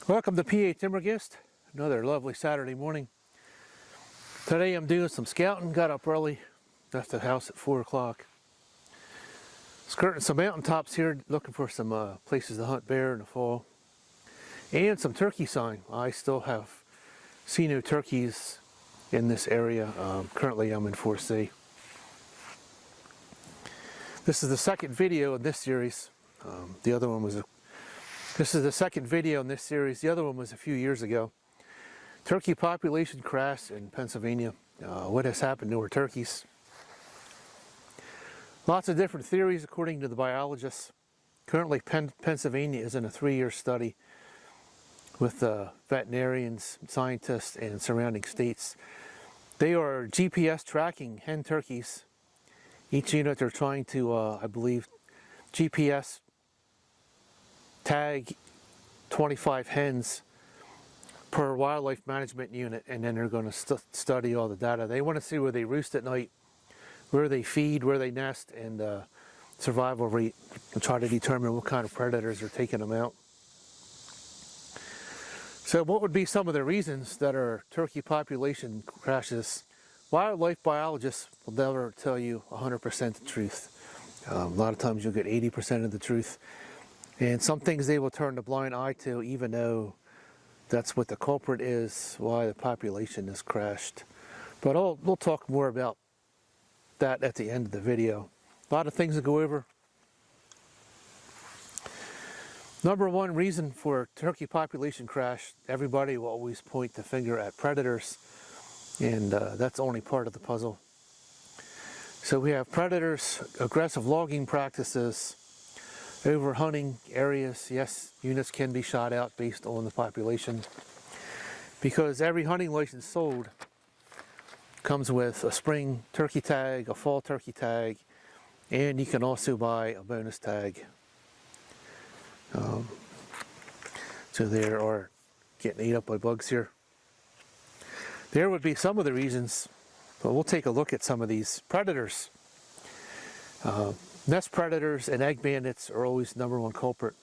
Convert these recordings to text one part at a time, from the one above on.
Welcome to PA Timbergist, another lovely Saturday morning. Today I'm doing some scouting, got up early, left the house at 4 o'clock. Skirting some mountaintops here, looking for some places to hunt bear in the fall. And some turkey sign. I still have seen no turkeys in this area. Currently I'm in 4C. This is the second video in this series. This is the second video in this series. The other one was a few years ago. Turkey population crash in Pennsylvania. What has happened to our turkeys? Lots of different theories according to the biologists. Currently Pennsylvania is in a 3-year study with veterinarians, scientists, and surrounding states. They are GPS tracking hen turkeys. Each unit they're trying to, I believe, GPS tag 25 hens per wildlife management unit, and then they're going to study all the data. They want to see where they roost at night, where they feed, where they nest, and survival rate, and try to determine what kind of predators are taking them out. So what would be some of the reasons that our turkey population crashes? Wildlife biologists will never tell you 100% the truth. A lot of times you'll get 80% of the truth. And some things they will turn a blind eye to, even though that's what the culprit is, why the population has crashed. But we'll talk more about that at the end of the video. A lot of things to go over. Number one reason for turkey population crash, everybody will always point the finger at predators, and that's only part of the puzzle. So we have predators, aggressive logging practices, overhunting areas. Yes, units can be shot out based on the population, because every hunting license sold comes with a spring turkey tag, a fall turkey tag, and you can also buy a bonus tag. So there are getting ate up by bugs here. There would be some of the reasons, but we'll take a look at some of these predators. Nest predators and egg bandits are always number one culprit.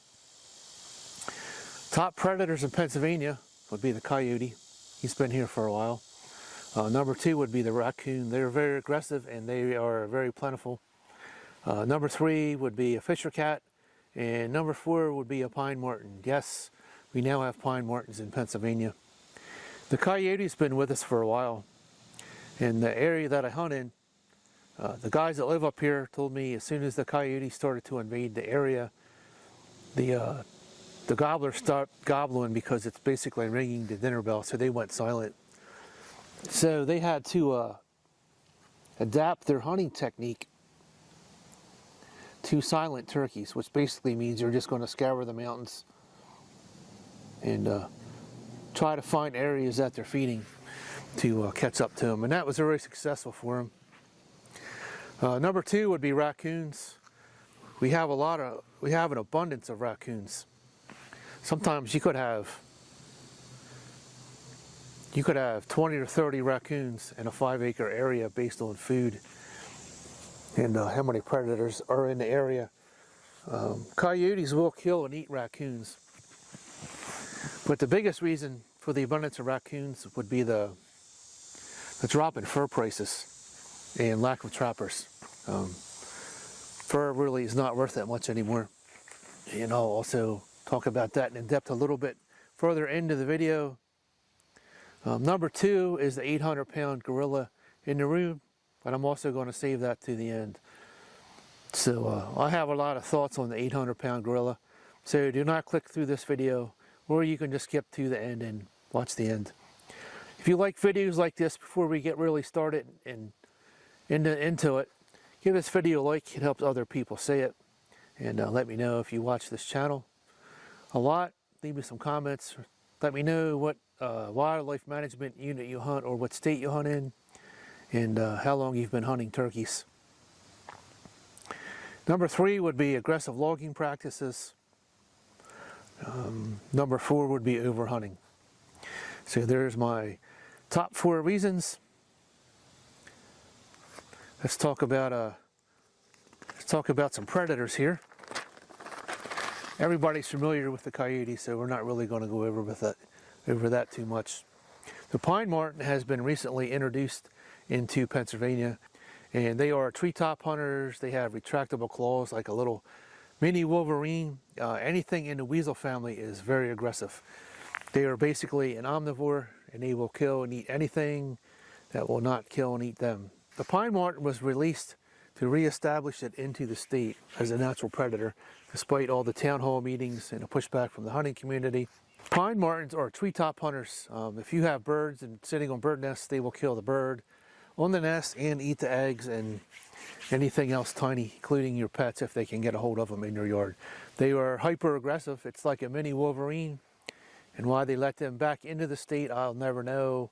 Top predators in Pennsylvania would be the coyote. He's been here for a while. Number two would be the raccoon. They're very aggressive and they are very plentiful. Number three would be a fisher cat. And number four would be a pine marten. Yes, we now have pine martens in Pennsylvania. The coyote's been with us for a while. In the area that I hunt in, the guys that live up here told me as soon as the coyote started to invade the area, the gobblers stopped gobbling because it's basically ringing the dinner bell, so they went silent. So they had to adapt their hunting technique to silent turkeys, which basically means you're just going to scour the mountains and try to find areas that they're feeding to catch up to them, and that was very successful for them. Number two would be raccoons. We have an abundance of raccoons. Sometimes you could have 20 or 30 raccoons in a 5-acre area based on food and how many predators are in the area. Coyotes will kill and eat raccoons, but the biggest reason for the abundance of raccoons would be the drop in fur prices and lack of trappers. Fur really is not worth that much anymore, and I'll also talk about that in depth a little bit further into the video. Number two is the 800-pound gorilla in the room, but I'm also going to save that to the end. So I have a lot of thoughts on the 800-pound gorilla, so do not click through this video, or you can just skip to the end and watch the end. If you like videos like this, before we get really started and into it, give this video a like. It helps other people see it. And let me know if you watch this channel a lot. Leave me some comments. Let me know what wildlife management unit you hunt or what state you hunt in, and how long you've been hunting turkeys. Number three would be aggressive logging practices. Number four would be overhunting. So there's my top 4 reasons. Let's talk about some predators here. Everybody's familiar with the coyote, so we're not really going to go over that too much. The pine marten has been recently introduced into Pennsylvania, and they are treetop hunters. They have retractable claws like a little mini Wolverine. Anything in the weasel family is very aggressive. They are basically an omnivore, and they will kill and eat anything that will not kill and eat them. The pine marten was released to reestablish it into the state as a natural predator, despite all the town hall meetings and a pushback from the hunting community. Pine martens are treetop hunters. If you have birds and sitting on bird nests, they will kill the bird on the nest and eat the eggs and anything else tiny, including your pets if they can get a hold of them in your yard. They are hyper aggressive. It's like a mini Wolverine, and why they let them back into the state, I'll never know,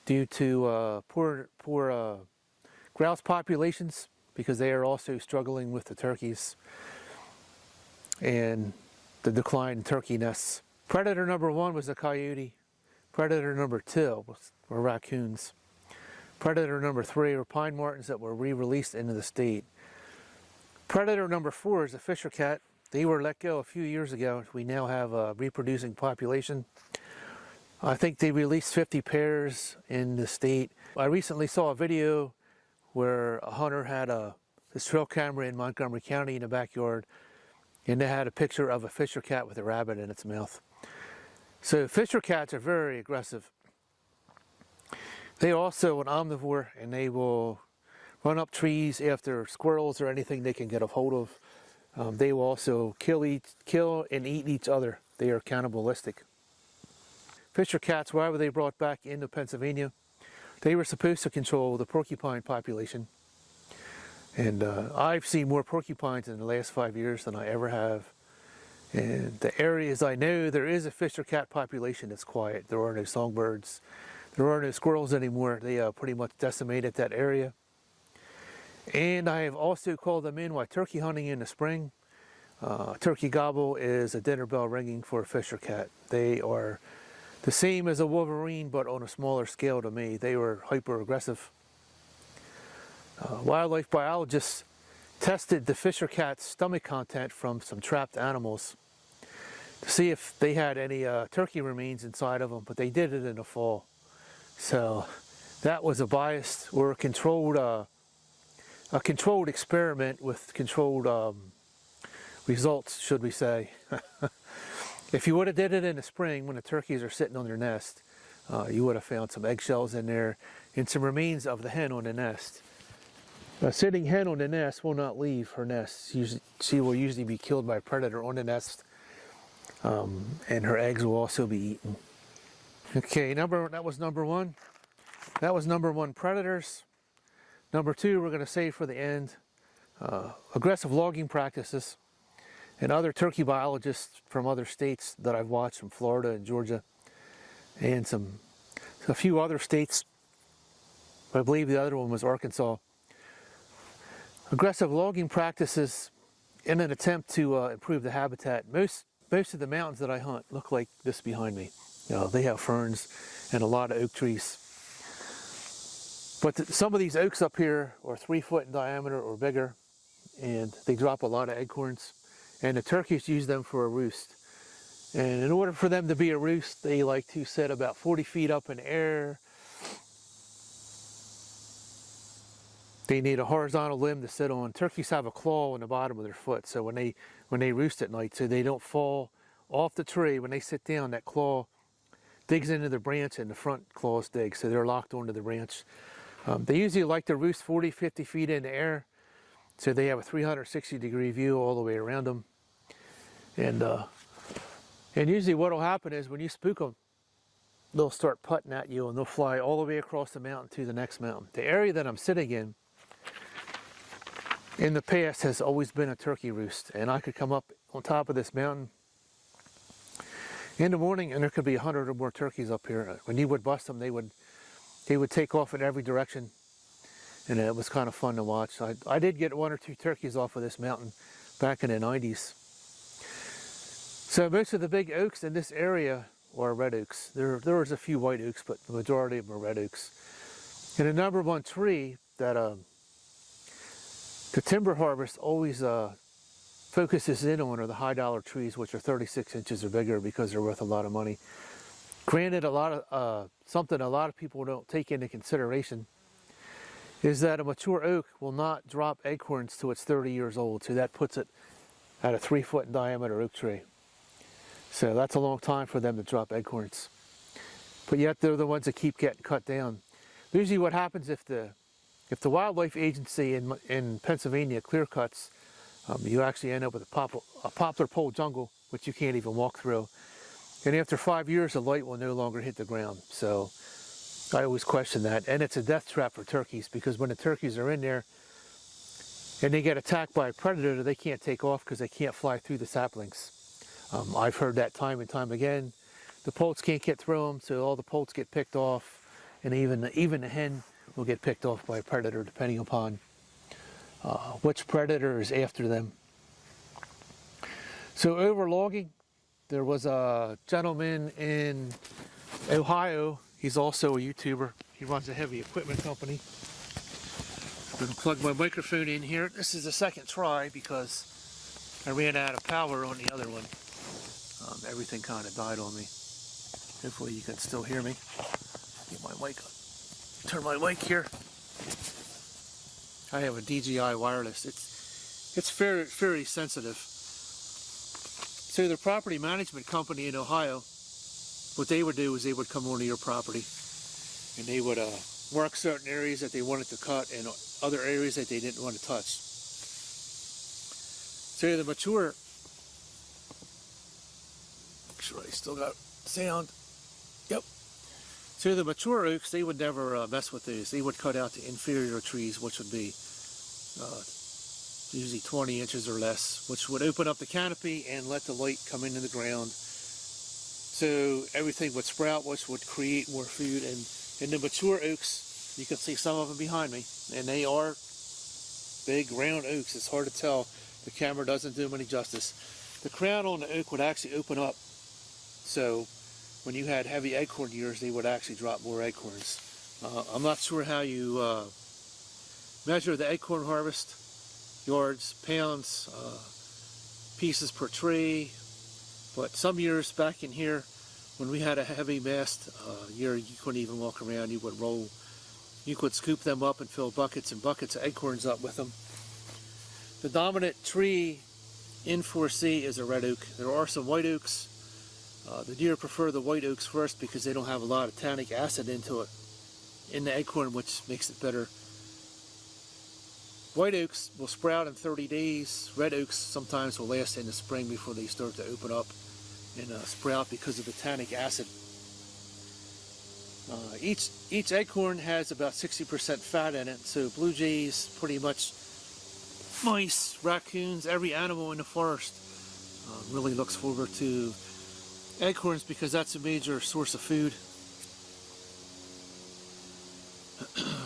due to poor grouse populations, because they are also struggling with the turkeys and the decline in turkey nests. Predator number 1 was the coyote. Predator number 2 were raccoons. Predator number 3 were pine martens that were re-released into the state. Predator number 4 is the fisher cat. They were let go a few years ago. We now have a reproducing population. I think they released 50 pairs in the state. I recently saw a video where a hunter had his trail camera in Montgomery County in the backyard, and they had a picture of a fisher cat with a rabbit in its mouth. So fisher cats are very aggressive. They are also an omnivore, and they will run up trees after squirrels or anything they can get a hold of. They will also kill and eat each other. They are cannibalistic. Fisher cats, why were they brought back into Pennsylvania? They were supposed to control the porcupine population. And I've seen more porcupines in the last 5 years than I ever have. And the areas I know, there is a fisher cat population that's quiet. There are no songbirds. There are no squirrels anymore. They pretty much decimated that area. And I have also called them in while turkey hunting in the spring. Turkey gobble is a dinner bell ringing for a fisher cat. They are the same as a Wolverine, but on a smaller scale to me. They were hyper aggressive. Wildlife biologists tested the fisher cat's stomach content from some trapped animals to see if they had any turkey remains inside of them, but they did it in the fall. So that was a biased or a controlled experiment with controlled results, should we say. If you would have did it in the spring when the turkeys are sitting on their nest, you would have found some eggshells in there and some remains of the hen on the nest. A sitting hen on the nest will not leave her nest. She will usually be killed by a predator on the nest, and her eggs will also be eaten. Okay, that was number 1. That was number 1, predators. Number 2, we're going to save for the end. Aggressive logging practices. And other turkey biologists from other states that I've watched, from Florida and Georgia, and a few other states. I believe the other one was Arkansas. Aggressive logging practices in an attempt to improve the habitat. Most of the mountains that I hunt look like this behind me. They have ferns and a lot of oak trees. But some of these oaks up here are 3 foot in diameter or bigger, and they drop a lot of acorns. And the turkeys use them for a roost. And in order for them to be a roost, they like to sit about 40 feet up in the air. They need a horizontal limb to sit on. Turkeys have a claw on the bottom of their foot, so when they roost at night, so they don't fall off the tree, when they sit down, that claw digs into the branch and the front claws dig, so they're locked onto the branch. They usually like to roost 40, 50 feet in the air, so they have a 360-degree view all the way around them. And usually what will happen is when you spook them, they'll start putting at you and they'll fly all the way across the mountain to the next mountain. The area that I'm sitting in the past has always been a turkey roost, and I could come up on top of this mountain in the morning and there could be 100 or more turkeys up here. When you would bust them, they would take off in every direction. And it was kind of fun to watch. I did get 1 or 2 turkeys off of this mountain back in the 90s. So most of the big oaks in this area are red oaks. There was a few white oaks, but the majority of them are red oaks. And the number 1 tree that the timber harvest always focuses in on are the high dollar trees, which are 36 inches or bigger because they're worth a lot of money. Granted, something a lot of people don't take into consideration is that a mature oak will not drop acorns till it's 30 years old. So that puts it at a 3-foot in diameter oak tree. So that's a long time for them to drop acorns. But yet they're the ones that keep getting cut down. Usually what happens if the wildlife agency in Pennsylvania clear cuts, you actually end up with a poplar pole jungle, which you can't even walk through. And after 5 years, the light will no longer hit the ground. So I always question that. And it's a death trap for turkeys, because when the turkeys are in there and they get attacked by a predator, they can't take off because they can't fly through the saplings. I've heard that time and time again. The poults can't get through them, so all the poults get picked off, and even the hen will get picked off by a predator, depending upon which predator is after them. So over logging, there was a gentleman in Ohio. He's also a YouTuber. He runs a heavy equipment company. I'm going to plug my microphone in here. This is the second try because I ran out of power on the other one. Everything kind of died on me. Hopefully you can still hear me. Get my mic on. Turn my mic here. I have a DJI wireless. It's very sensitive. So the property management company in Ohio, what they would do is they would come onto your property and they would mark certain areas that they wanted to cut and other areas that they didn't want to touch. So the mature, make sure I still got sound. Yep. So the mature oaks, they would never mess with these. They would cut out the inferior trees, which would be usually 20 inches or less, which would open up the canopy and let the light come into the ground. So everything would sprout, which would create more food. And in the mature oaks, you can see some of them behind me, and they are big round oaks. It's hard to tell. The camera doesn't do them any justice. The crown on the oak would actually open up, so when you had heavy acorn years, they would actually drop more acorns. I'm not sure how you measure the acorn harvest, yards, pounds, pieces per tree, but some years back in here, when we had a heavy mast year, you couldn't even walk around. You would roll. You could scoop them up and fill buckets and buckets of acorns up with them. The dominant tree in 4C is a red oak. There are some white oaks. The deer prefer the white oaks first because they don't have a lot of tannic acid in the acorn, which makes it better. White oaks will sprout in 30 days. Red oaks sometimes will last in the spring before they start to open up and sprout because of the tannic acid. Each acorn has about 60% fat in it, so blue jays, pretty much mice, raccoons, every animal in the forest really looks forward to acorns because that's a major source of food.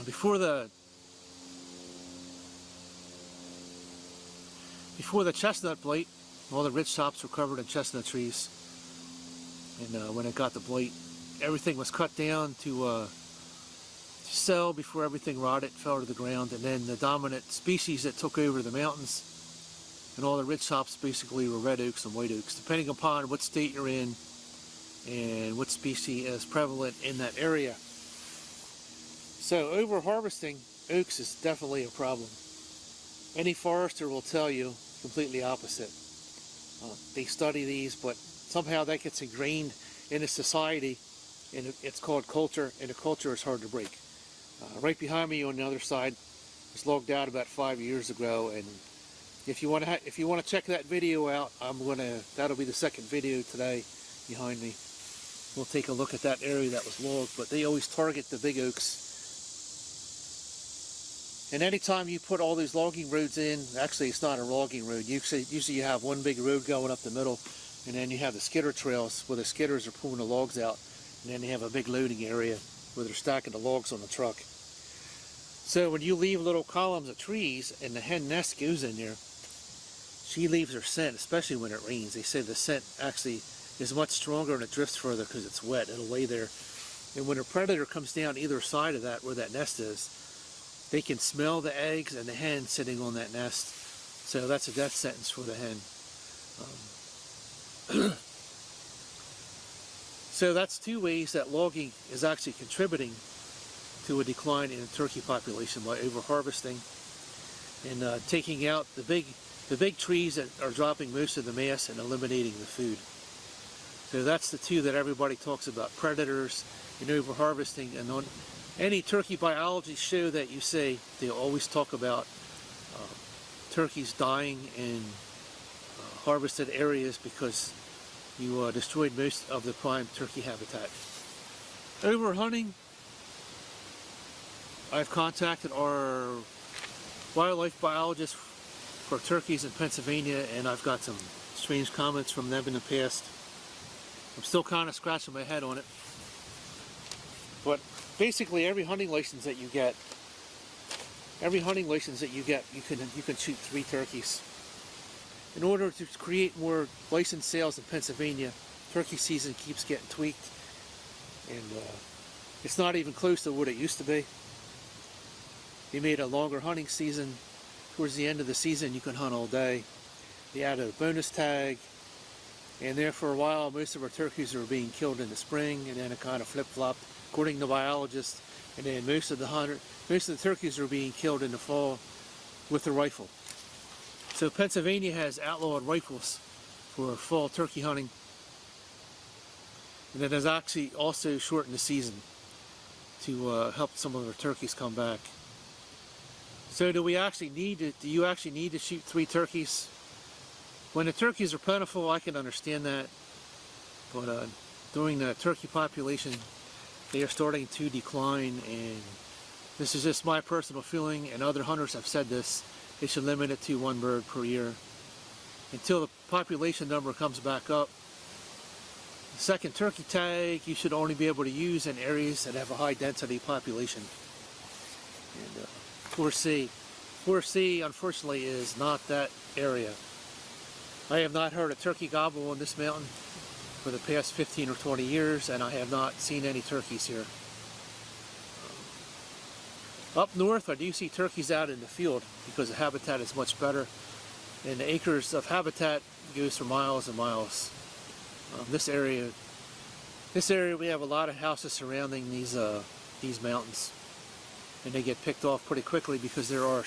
Before the chestnut blight, all the ridge tops were covered in chestnut trees, and when it got the blight, everything was cut down to sell before everything rotted, fell to the ground, and then the dominant species that took over the mountains and all the ridge tops basically were red oaks and white oaks, depending upon what state you're in and what species is prevalent in that area. So over harvesting oaks is definitely a problem. Any forester will tell you completely opposite. They study these, but somehow that gets ingrained in a society, and it's called culture, and the culture is hard to break. Right behind me on the other side was logged out about 5 years ago, and if you want to check that video out, that'll be the second video today behind me. We'll take a look at that area that was logged, but they always target the big oaks. And anytime you put all these logging roads in, actually it's not a logging road. Usually you have one big road going up the middle, and then you have the skidder trails where the skidders are pulling the logs out, and then they have a big loading area where they're stacking the logs on the truck. So when you leave little columns of trees and the hen nest goes in there, she leaves her scent, especially when it rains. They say the scent actually is much stronger and it drifts further because it's wet. It'll lay there. And when a predator comes down either side of that where that nest is, they can smell the eggs and the hen sitting on that nest. So that's a death sentence for the hen. So that's two ways that logging is actually contributing to a decline in the turkey population, by overharvesting and taking out the big trees that are dropping most of the mass and eliminating the food. So that's the two that everybody talks about: predators and overharvesting. And on any turkey biology show that you say, they always talk about turkeys dying in harvested areas because you destroyed most of the prime turkey habitat. Overhunting, I've contacted our wildlife biologist for turkeys in Pennsylvania, and I've got some strange comments from them in the past. I'm still kind of scratching my head on it. But basically every hunting license that you get, you can shoot 3 turkeys. In order to create more licensed sales in Pennsylvania, turkey season keeps getting tweaked, and it's not even close to what it used to be. They made a longer hunting season. Towards the end of the season, you can hunt all day. They added a bonus tag, and there for a while, most of our turkeys were being killed in the spring, and then it kind of flip-flopped, according to biologists. And then most of the turkeys were being killed in the fall with the rifle. So Pennsylvania has outlawed rifles for fall turkey hunting, and it has actually also shortened the season to help some of our turkeys come back. So do you actually need to shoot 3 turkeys? When the turkeys are plentiful, I can understand that, but during the turkey population, they are starting to decline, and this is just my personal feeling, and other hunters have said this. They should limit it to 1 bird per year until the population number comes back up. The second turkey tag you should only be able to use in areas that have a high density population. And 4C unfortunately is not that area. I have not heard a turkey gobble on this mountain for the past 15 or 20 years, and I have not seen any turkeys here. Up north, I do see turkeys out in the field because the habitat is much better, and the acres of habitat goes for miles and miles. This area we have a lot of houses surrounding these mountains, and they get picked off pretty quickly because there are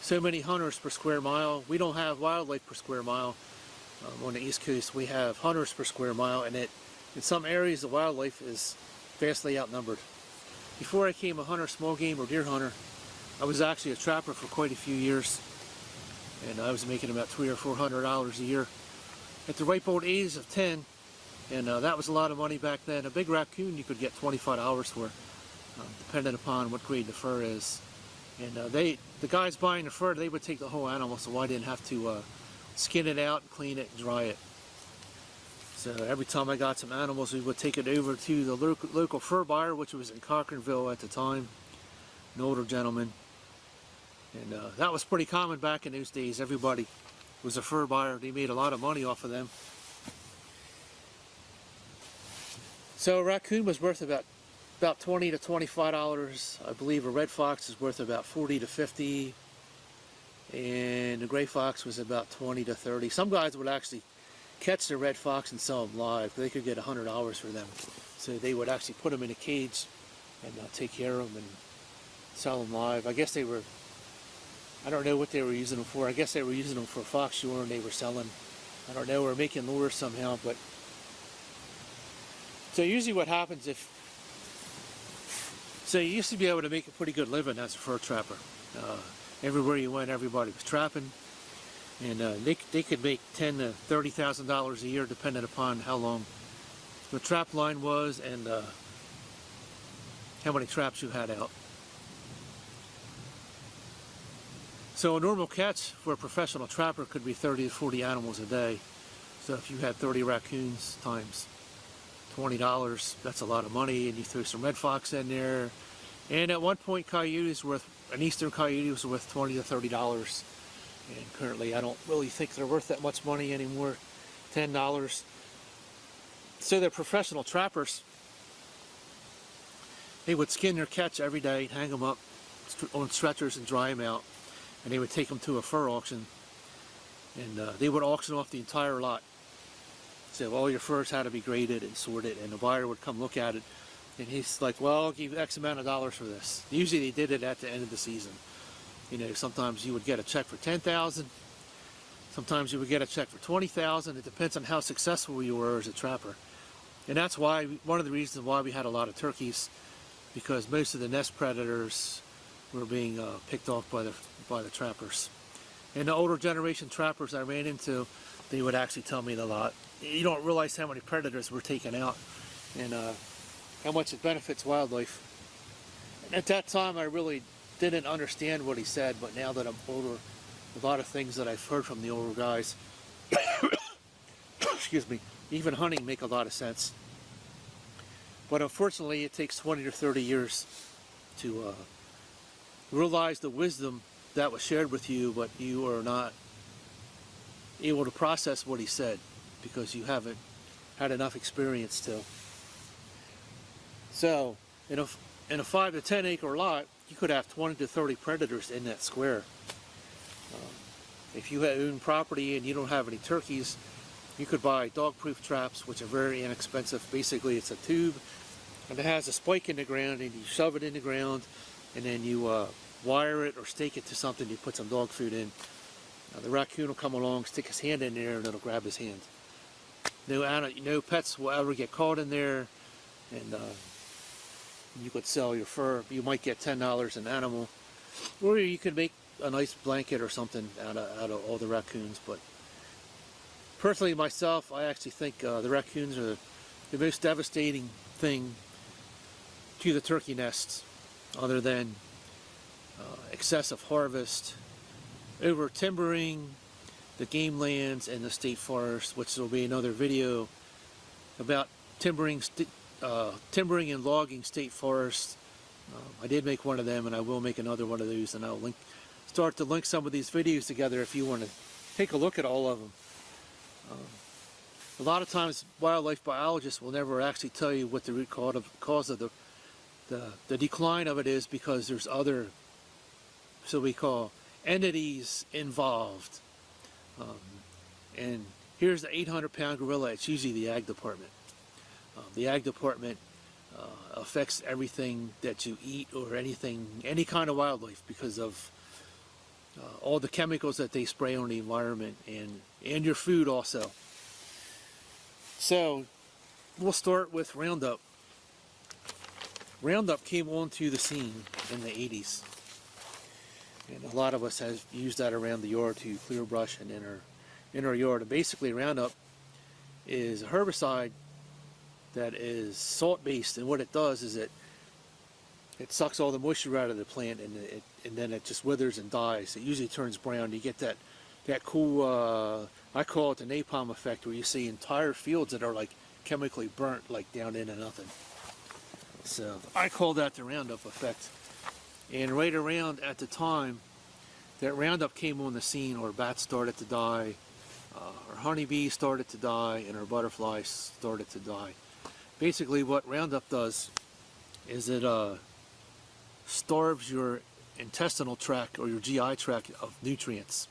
so many hunters per square mile. We don't have wildlife per square mile. On the East Coast, we have hunters per square mile, and in some areas the wildlife is vastly outnumbered. Before I became a hunter, small game or deer hunter, I was actually a trapper for quite a few years, and I was making about $300 or $400 a year at the ripe old age of 10, and that was a lot of money back then. A big raccoon you could get $25 for, depending upon what grade the fur is. And the guys buying the fur, they would take the whole animal, so I didn't have to skin it out, clean it, and dry it. So every time I got some animals, we would take it over to the local fur buyer, which was in Cochranville at the time, an older gentleman. And that was pretty common back in those days. Everybody was a fur buyer. They made a lot of money off of them. So a raccoon was worth about $20 to $25. I believe a red fox is worth about $40 to $50. And the gray fox was about $20 to $30. Some guys would actually catch the red fox and sell them live. They could get $100 for them. So they would actually put them in a cage and take care of them and sell them live. I guess they were, I don't know what they were using them for. I guess they were using them for fox shore, and they were selling, I don't know, or making lures somehow. But so usually what happens so you used to be able to make a pretty good living as a fur trapper. Everywhere you went, everybody was trapping, and they could make $10,000 to $30,000 a year, depending upon how long the trap line was and how many traps you had out. So a normal catch for a professional trapper could be 30 to 40 animals a day. So if you had 30 raccoons times $20, that's a lot of money, and you throw some red fox in there. And at one point, an eastern coyote was worth $20 to $30. And currently, I don't really think they're worth that much money anymore, $10. So they're professional trappers. They would skin their catch every day, hang them up on stretchers and dry them out. And they would take them to a fur auction. and they would auction off the entire lot. So all your furs had to be graded and sorted, and the buyer would come look at it, and he's like, well, I'll give you X amount of dollars for this. Usually they did it at the end of the season. You know, sometimes you would get a check for $10,000, sometimes you would get a check for $20,000. It depends on how successful you were as a trapper. And that's why, one of the reasons why we had a lot of turkeys, because most of the nest predators were being picked off by the trappers. And the older generation trappers I ran into, they would actually tell me a lot. You don't realize how many predators were taken out, and how much it benefits wildlife. And at that time, I really didn't understand what he said, but now that I'm older, a lot of things that I've heard from the older guys, excuse me, even hunting make a lot of sense. But unfortunately, it takes 20 or 30 years to realize the wisdom that was shared with you, but you are not able to process what he said because you haven't had enough experience to. So, in a 5 to 10 acre lot, you could have 20 to 30 predators in that square. If you own property and you don't have any turkeys, you could buy dog-proof traps, which are very inexpensive. Basically, it's a tube, and it has a spike in the ground, and you shove it in the ground, and then you wire it or stake it to something. You put some dog food in. The raccoon will come along, stick his hand in there, and it'll grab his hand. No pets will ever get caught in there, and you could sell your fur. You might get $10 an animal, or you could make a nice blanket or something out of all the raccoons. But personally, myself, I actually think the raccoons are the most devastating thing to the turkey nests, other than excessive harvest, over timbering, the game lands, and the state forest, which will be another video about timbering and logging state forests. I did make one of them, and I will make another one of those, and I'll start to link some of these videos together if you want to take a look at all of them. A lot of times wildlife biologists will never actually tell you what the root cause of the decline of it is, because there's other, so we call, entities involved. And here's the 800-pound gorilla. It's usually the ag department. The ag department affects everything that you eat, or any kind of wildlife, because of all the chemicals that they spray on the environment, and your food also. So we'll start with Roundup. Roundup came onto the scene in the 80s, and a lot of us have used that around the yard to clear brush and in our yard. And basically, Roundup is a herbicide that is salt-based, and what it does is it sucks all the moisture out of the plant, and then it just withers and dies. It usually turns brown. You get that cool, I call it the napalm effect, where you see entire fields that are like chemically burnt, like down into nothing. So I call that the Roundup effect. And right around at the time that Roundup came on the scene, our bats started to die, our honeybees started to die, and our butterflies started to die. Basically, what Roundup does is it starves your intestinal tract, or your GI tract, of nutrients.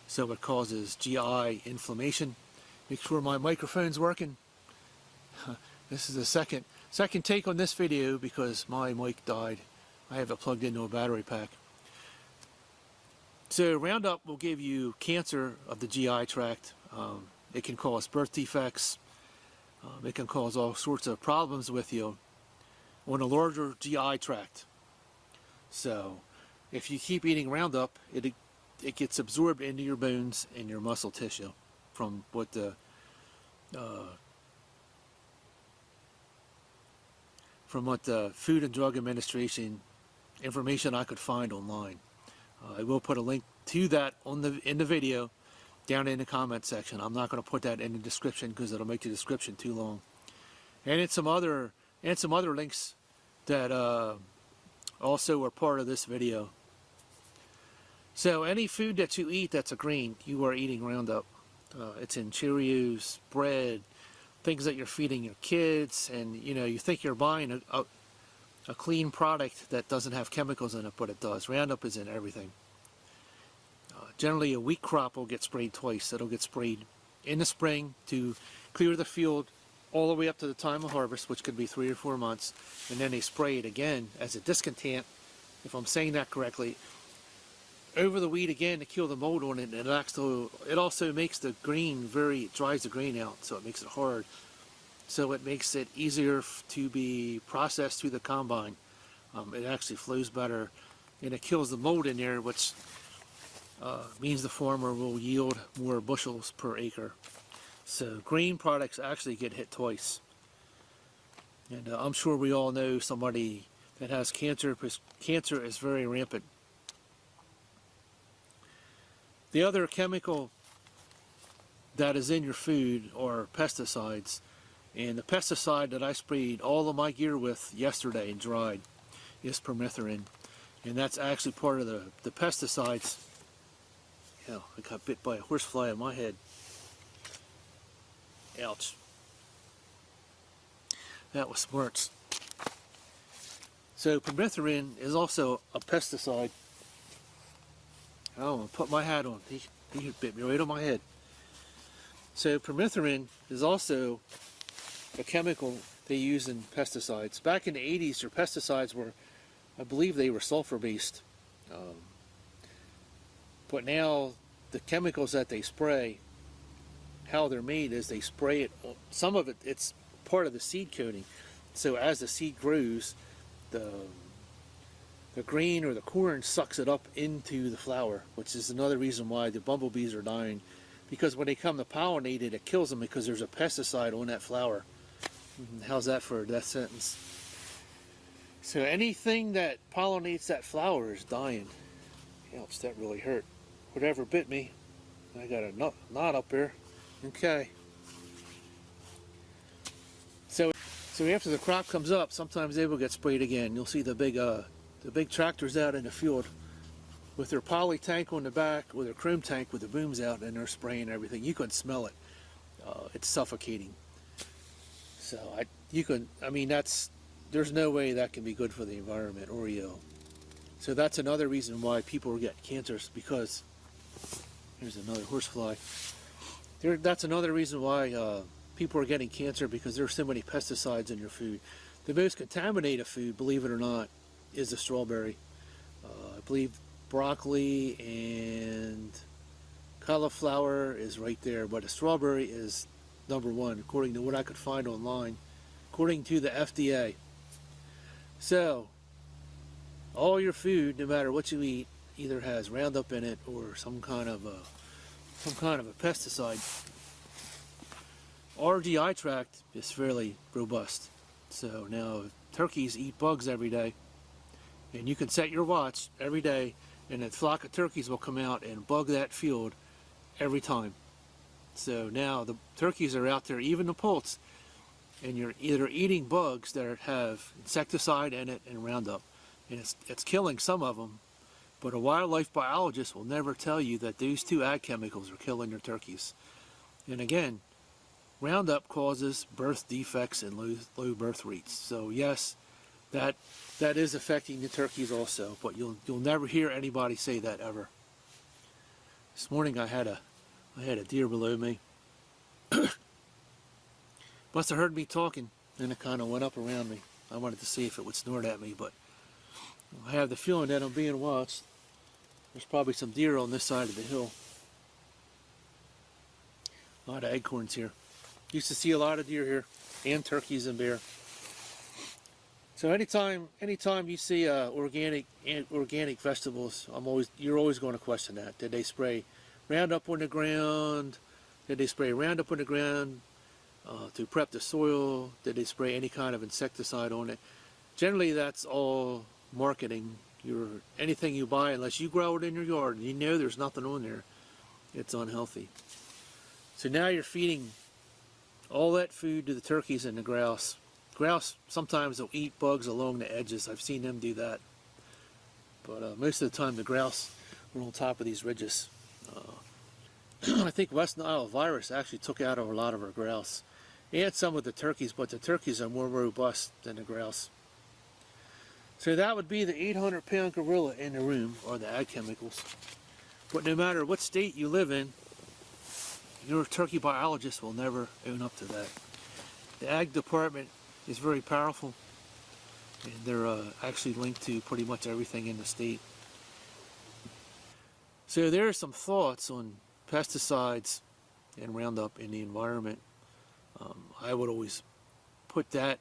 So it causes GI inflammation. Make sure my microphone's working. This is the second take on this video because my mic died. I have it plugged into a battery pack. So Roundup will give you cancer of the GI tract. It can cause birth defects. It can cause all sorts of problems with you on a larger GI tract. So if you keep eating Roundup, it gets absorbed into your bones and your muscle tissue from what the Food and Drug Administration information I could find online. I will put a link to that in the video down in the comment section. I'm not going to put that in the description because it'll make the description too long. And it's some other links that also are part of this video. So any food that you eat that's a grain, you are eating Roundup. It's in Cheerios, bread, things that you're feeding your kids, and you think you're buying a clean product that doesn't have chemicals in it, but it does. Roundup is in everything. Generally a wheat crop will get sprayed twice. It'll get sprayed in the spring to clear the field all the way up to the time of harvest, which could be 3 or 4 months, and then they spray it again as a discontent, if I'm saying that correctly, over the wheat again to kill the mold on it. And it also makes the grain it dries the grain out, so it makes it hard. So it makes it easier to be processed through the combine. It actually flows better, and it kills the mold in there, which means the farmer will yield more bushels per acre. So grain products actually get hit twice. And I'm sure we all know somebody that has cancer, because cancer is very rampant. The other chemical that is in your food are pesticides. And the pesticide that I sprayed all of my gear with yesterday and dried is permethrin. And that's actually part of the pesticides. Yeah, I got bit by a horsefly on my head. Ouch. That was smarts. So permethrin is also a pesticide. Oh, I'm gonna put my hat on. He bit me right on my head. So permethrin is also a chemical they use in pesticides. Back in the 80s, their pesticides were, I believe they were sulfur based. But now the chemicals that they spray, how they're made is they spray it, some of it's part of the seed coating. So as the seed grows, the grain or the corn sucks it up into the flower, which is another reason why the bumblebees are dying. Because when they come to pollinate it, it kills them because there's a pesticide on that flower. How's that for a death sentence? So anything that pollinates that flower is dying. Ouch, that really hurt. Whatever bit me, I got a knot up there. Okay. So after the crop comes up, sometimes they will get sprayed again. You'll see the big tractors out in the field with their poly tank on the back, or their chrome tank with the booms out, and they're spraying everything. You can smell it. It's suffocating. So there's no way that can be good for the environment or you. So that's another reason why people get cancers, because there's another horsefly. That's another reason why people are getting cancer, because there's so many pesticides in your food. The most contaminated food, believe it or not, is the strawberry. I believe broccoli and cauliflower is right there, but the strawberry is number one, according to what I could find online, according to the FDA. So, all your food, no matter what you eat, either has Roundup in it or some kind of a pesticide. Our GI tract is fairly robust. So now turkeys eat bugs every day, and you can set your watch every day, and a flock of turkeys will come out and bug that field every time. So now the turkeys are out there, even the poults, and you're either eating bugs that have insecticide in it and Roundup, and it's killing some of them, but a wildlife biologist will never tell you that those two ag chemicals are killing your turkeys. And again, Roundup causes birth defects and low birth rates. So yes, that is affecting the turkeys also, but you'll never hear anybody say that ever. This morning I had a deer below me. Must have heard me talking, and it kind of went up around me. I wanted to see if it would snort at me, but I have the feeling that I'm being watched. There's probably some deer on this side of the hill. A lot of acorns here. Used to see a lot of deer here, and turkeys and bear. So anytime you see organic vegetables, you're always going to question that. Did they spray Roundup on the ground? Did they spray Roundup on the ground to prep the soil? Did they spray any kind of insecticide on it? Generally, that's all marketing. Anything you buy, unless you grow it in your yard and you know there's nothing on there, it's unhealthy. So now you're feeding all that food to the turkeys and the grouse. Grouse, sometimes they'll eat bugs along the edges. I've seen them do that. But most of the time the grouse are on top of these ridges. I think West Nile virus actually took out a lot of our grouse. And some of the turkeys, but the turkeys are more robust than the grouse. So that would be the 800-pound gorilla in the room, or the ag chemicals. But no matter what state you live in, your turkey biologist will never own up to that. The ag department is very powerful, and they're actually linked to pretty much everything in the state. So there are some thoughts on pesticides and Roundup in the environment. I would always put that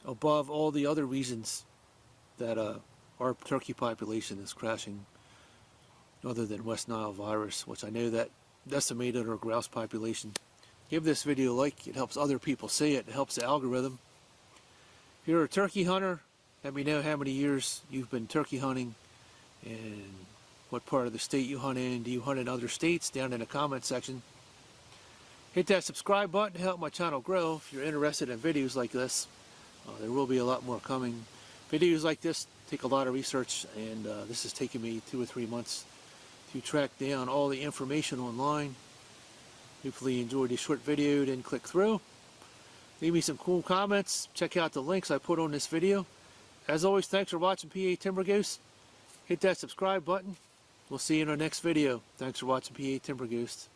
above all the other reasons that our turkey population is crashing, other than West Nile virus, which I know that decimated our grouse population. Give this video a like. It helps other people see it. It helps the algorithm. If you're a turkey hunter, let me know how many years you've been turkey hunting and what part of the state you hunt in. Do you hunt in other states? Down in the comment section. Hit that subscribe button to help my channel grow. If you're interested in videos like this, there will be a lot more coming. Videos like this take a lot of research, and this has taken me 2 or 3 months to track down all the information online. Hopefully you enjoyed this short video, then click through. Leave me some cool comments. Check out the links I put on this video. As always, thanks for watching PA Timber Ghost. Hit that subscribe button. We'll see you in our next video. Thanks for watching PA Timber Ghost.